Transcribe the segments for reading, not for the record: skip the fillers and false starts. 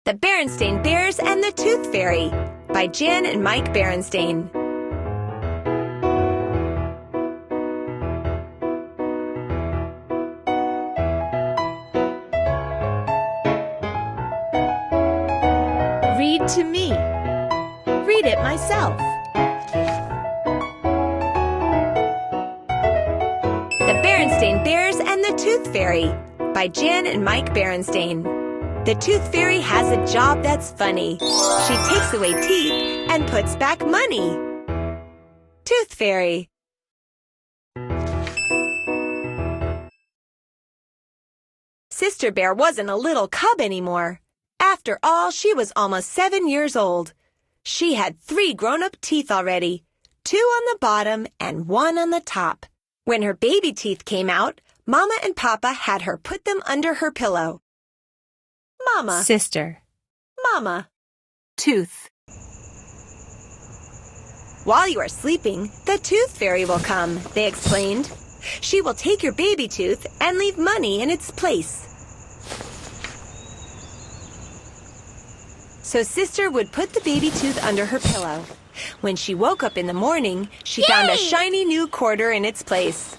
The Berenstain Bears and the Tooth Fairy by Jan and Mike Berenstain. Read to me. Read it myself. The Berenstain Bears and the Tooth Fairy by Jan and Mike Berenstain. The Tooth Fairy has a job that's funny. She takes away teeth and puts back money. Tooth Fairy. Sister Bear wasn't a little cub anymore. After all, she was almost 7 years old. She had 3 grown-up teeth already, 2 on the bottom and 1 on the top. When her baby teeth came out, Mama and Papa had her put them under her pillow. Mama. Sister. Mama. Tooth. While you are sleeping, the Tooth Fairy will come, they explained. She will take your baby tooth and leave money in its place. So Sister would put the baby tooth under her pillow. When she woke up in the morning, she found a shiny new quarter in its place.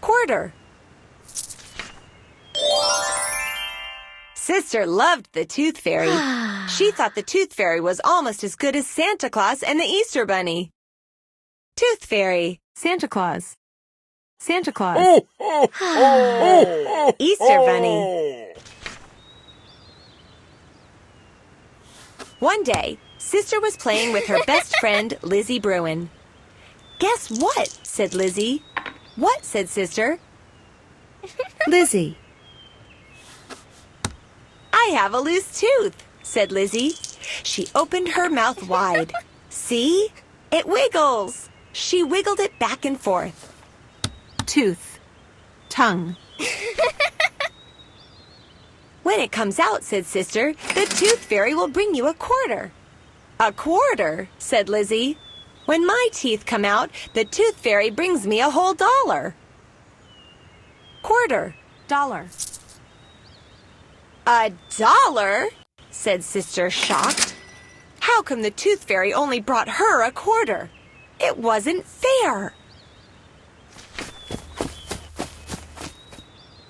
Quarter. Sister loved the Tooth Fairy. She thought the Tooth Fairy was almost as good as Santa Claus and the Easter Bunny. Tooth Fairy. Santa Claus. Santa Claus. Easter Bunny. One day, Sister was playing with her best friend, Lizzy Bruin. "Guess what?" said Lizzy. "What?" said Sister. Lizzy. "I have a loose tooth," said Lizzy. She opened her mouth wide. "See? It wiggles." She wiggled it back and forth. Tooth. Tongue. "When it comes out," said Sister, "the Tooth Fairy will bring you a quarter." "A quarter?" said Lizzy. "When my teeth come out, the Tooth Fairy brings me a whole dollar." Quarter. Dollar. "A dollar?" said Sister, shocked. How come the Tooth Fairy only brought her a quarter? It wasn't fair.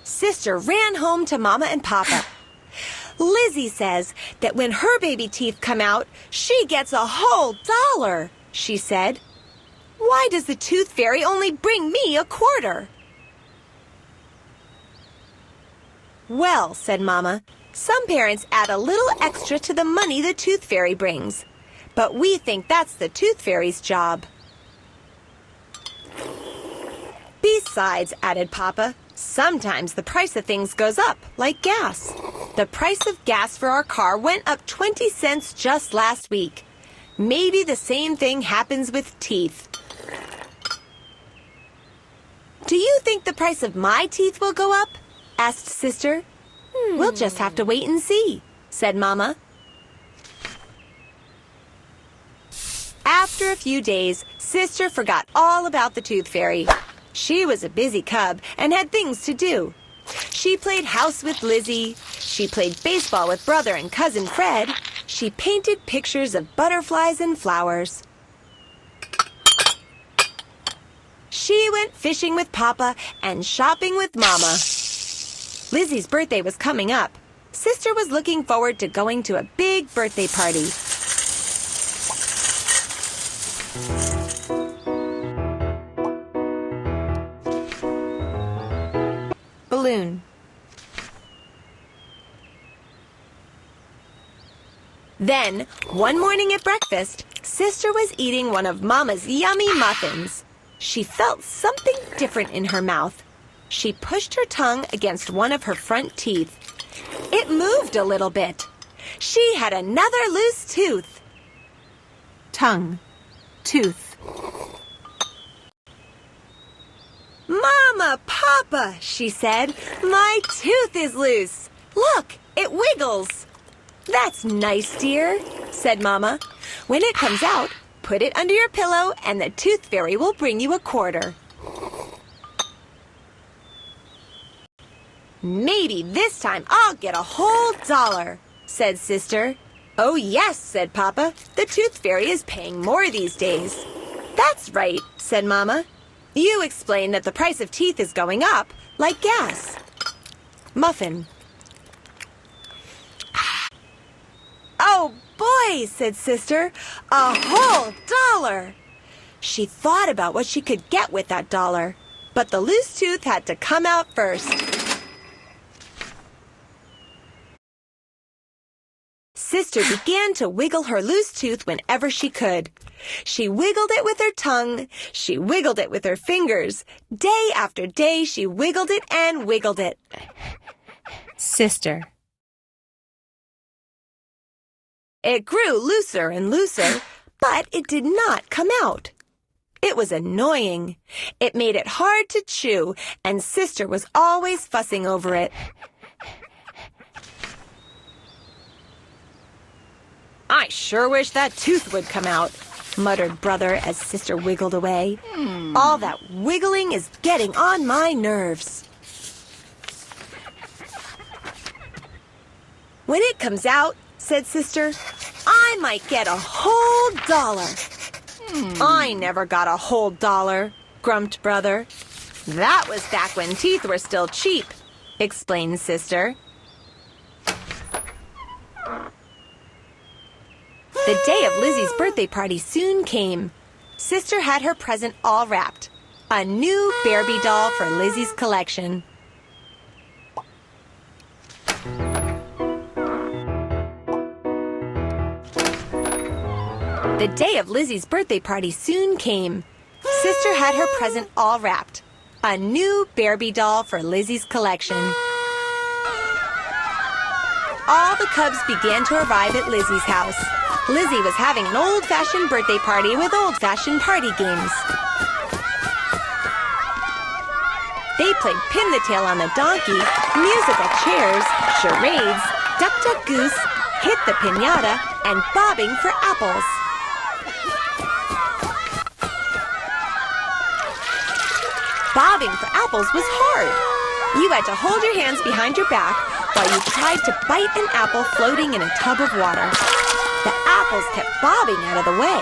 Sister ran home to Mama and Papa. "Lizzy says that when her baby teeth come out, she gets a whole dollar," she said. "Why does the Tooth Fairy only bring me a quarter?" "Well," said Mama, "some parents add a little extra to the money the Tooth Fairy brings. But we think that's the Tooth Fairy's job." "Besides," added Papa, "sometimes the price of things goes up, like gas. The price of gas for our car went up 20 cents just last week. Maybe the same thing happens with teeth." "Do you think the price of my teeth will go up?" asked Sister. "We'll just have to wait and see," said Mama. After a few days, Sister forgot all about the Tooth Fairy. She was a busy cub and had things to do. She played house with Lizzy. She played baseball with brother and cousin Fred. She painted pictures of butterflies and flowers. She went fishing with Papa and shopping with Mama. Lizzy's birthday was coming up. Sister was looking forward to going to a big birthday party. Balloon. Then, one morning at breakfast, Sister was eating one of Mama's yummy muffins. She felt something different in her mouth. She pushed her tongue against one of her front teeth. It moved a little bit. She had another loose tooth. Tongue. Tooth. "Mama, Papa," she said, "my tooth is loose. Look, it wiggles." "That's nice, dear," said Mama. "When it comes out, put it under your pillow and the Tooth Fairy will bring you a quarter." Maybe this time I'll get a whole dollar, said Sister. "Oh, yes," said Papa. "The Tooth Fairy is paying more these days." "That's right," said Mama. "You explained that the price of teeth is going up, like gas." Muffin. "Oh, boy," said Sister. "A whole $1. She thought about what she could get with that $1, but the loose tooth had to come out first. Sister began to wiggle her loose tooth whenever she could. She wiggled it with her tongue. She wiggled it with her fingers. Day after day, she wiggled it and wiggled it. Sister. It grew looser and looser, but it did not come out. It was annoying. It made it hard to chew, and Sister was always fussing over it. "I sure wish that tooth would come out," muttered Brother as Sister wiggled away. "All that wiggling is getting on my nerves." "When it comes out," said Sister, "I might get a whole $1. "I never got a whole $1, grumped Brother. "That was back when teeth were still cheap," explained Sister. The day of Lizzie's birthday party soon came. Sister had her present all wrapped. A new Barbie doll for Lizzie's collection. The day of Lizzie's birthday party soon came. Sister had her present all wrapped. A new Barbie doll for Lizzie's collection. All the cubs began to arrive at Lizzie's house. Lizzy was having an old-fashioned birthday party with old-fashioned party games. They played pin the tail on the donkey, musical chairs, charades, duck duck goose, hit the piñata, and bobbing for apples. Bobbing for apples was hard. You had to hold your hands behind your back while you tried to bite an apple floating in a tub of water. The apples kept bobbing out of the way.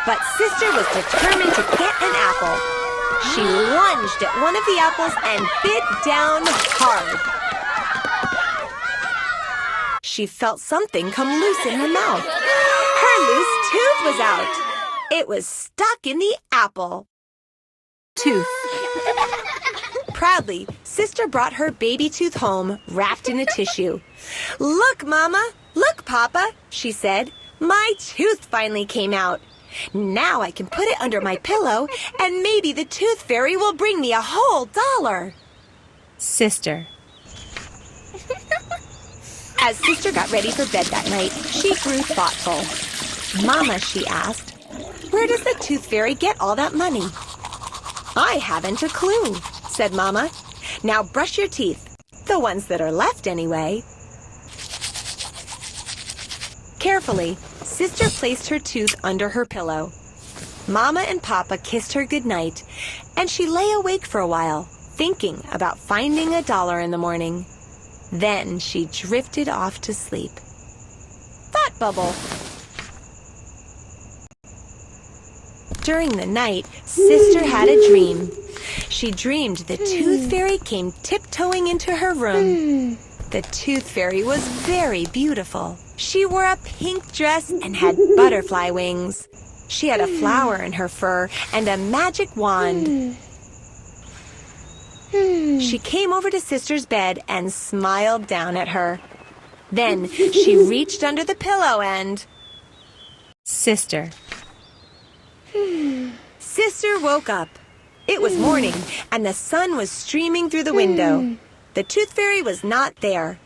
But Sister was determined to get an apple. She lunged at one of the apples and bit down hard. She felt something come loose in her mouth. Her loose tooth was out. It was stuck in the apple. Tooth. Proudly, Sister brought her baby tooth home, wrapped in a tissue. "Look, Mama! Look, Papa!" she said. "My tooth finally came out. Now I can put it under my pillow, and maybe the Tooth Fairy will bring me a whole $1. Sister. As Sister got ready for bed that night, she grew thoughtful. "Mama," she asked, "where does the Tooth Fairy get all that money?" "I haven't a clue," said Mama. "Now brush your teeth. The ones that are left, anyway." Carefully, Sister placed her tooth under her pillow. Mama and Papa kissed her goodnight, and she lay awake for a while, thinking about finding a $1 in the morning. Then she drifted off to sleep. Thought bubble. During the night, Sister had a dream. She dreamed the Tooth Fairy came tiptoeing into her room. The Tooth Fairy was very beautiful. She wore a pink dress and had butterfly wings. She had a flower in her fur and a magic wand. She came over to Sister's bed and smiled down at her. Then she reached under the pillow and... Sister. Sister woke up. It was morning, and the sun was streaming through the window. The Tooth Fairy was not there.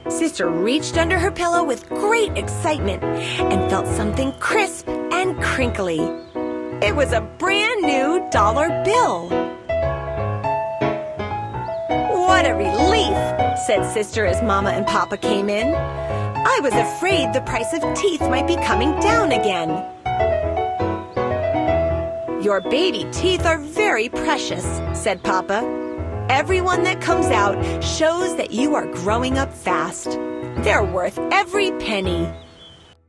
Sister reached under her pillow with great excitement and felt something crisp and crinkly. It was a brand new $1 bill. "What a relief," said Sister as Mama and Papa came in. "I was afraid the price of teeth might be coming down again." Your baby teeth are very precious, said Papa. Everyone that comes out shows that you are growing up fast. They're worth every penny.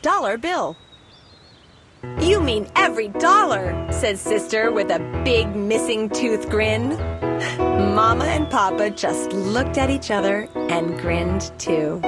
Dollar bill. You mean every dollar, said Sister with a big missing tooth grin. Mama and Papa just looked at each other and grinned too.